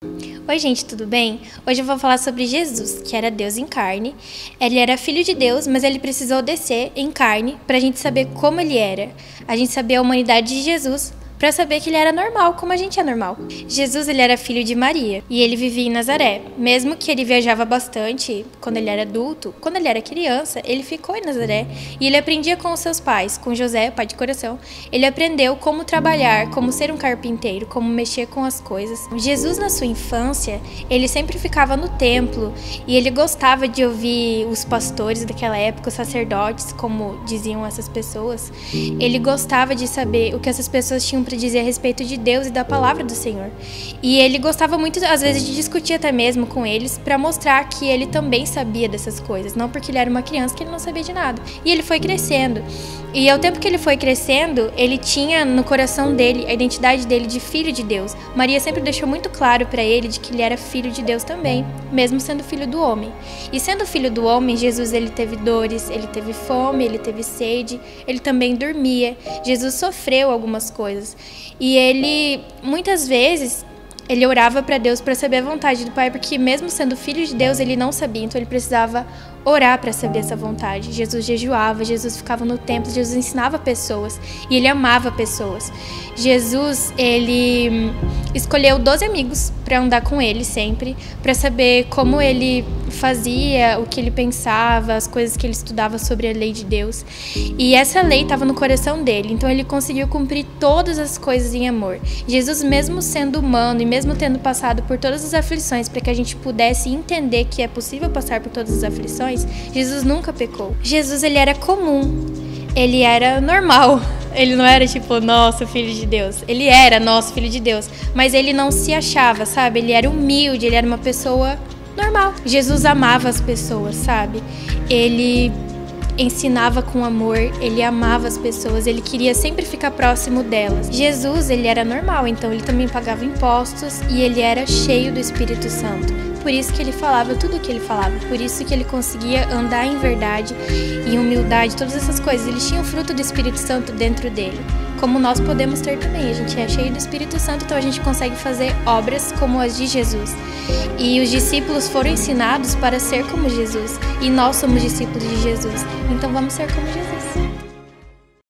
Oi gente, tudo bem? Hoje eu vou falar sobre Jesus, que era Deus em carne. Ele era filho de Deus, mas ele precisou descer em carne para a gente saber como ele era. A gente saber a humanidade de Jesus, para saber que ele era normal, como a gente é normal. Jesus, ele era filho de Maria e ele vivia em Nazaré. Mesmo que ele viajava bastante quando ele era adulto, quando ele era criança, ele ficou em Nazaré e ele aprendia com os seus pais, com José, pai de coração. Ele aprendeu como trabalhar, como ser um carpinteiro, como mexer com as coisas. Jesus, na sua infância, ele sempre ficava no templo e ele gostava de ouvir os pastores daquela época, os sacerdotes, como diziam essas pessoas. Ele gostava de saber o que essas pessoas tinham para dizer a respeito de Deus e da palavra do Senhor. E ele gostava muito, às vezes, de discutir até mesmo com eles para mostrar que ele também sabia dessas coisas, não porque ele era uma criança que ele não sabia de nada. E ele foi crescendo. E ao tempo que ele foi crescendo, ele tinha no coração dele a identidade dele de filho de Deus. Maria sempre deixou muito claro para ele de que ele era filho de Deus também, mesmo sendo filho do homem. E sendo filho do homem, Jesus, ele teve dores, ele teve fome, ele teve sede, ele também dormia. Jesus sofreu algumas coisas. E ele, muitas vezes, ele orava para Deus para saber a vontade do Pai, porque mesmo sendo filho de Deus, ele não sabia, então ele precisava orar para saber essa vontade. Jesus jejuava, Jesus ficava no templo, Jesus ensinava pessoas e ele amava pessoas. Jesus, ele escolheu 12 amigos para andar com ele sempre, para saber como ele fazia, o que ele pensava, as coisas que ele estudava sobre a lei de Deus. E essa lei estava no coração dele, então ele conseguiu cumprir todas as coisas em amor. Jesus, mesmo sendo humano e mesmo tendo passado por todas as aflições para que a gente pudesse entender que é possível passar por todas as aflições, Jesus nunca pecou. Jesus, ele era comum, ele era normal. Ele não era tipo, nosso filho de Deus. Ele era nosso filho de Deus, mas ele não se achava, sabe? Ele era humilde, ele era uma pessoa normal. Jesus amava as pessoas, sabe? Ele ensinava com amor, ele amava as pessoas, ele queria sempre ficar próximo delas. Jesus, ele era normal, então ele também pagava impostos e ele era cheio do Espírito Santo. Por isso que ele falava tudo o que ele falava, por isso que ele conseguia andar em verdade, em humildade, todas essas coisas. Ele tinha o fruto do Espírito Santo dentro dele, como nós podemos ter também. A gente é cheio do Espírito Santo, então a gente consegue fazer obras como as de Jesus. E os discípulos foram ensinados para ser como Jesus, e nós somos discípulos de Jesus, então vamos ser como Jesus.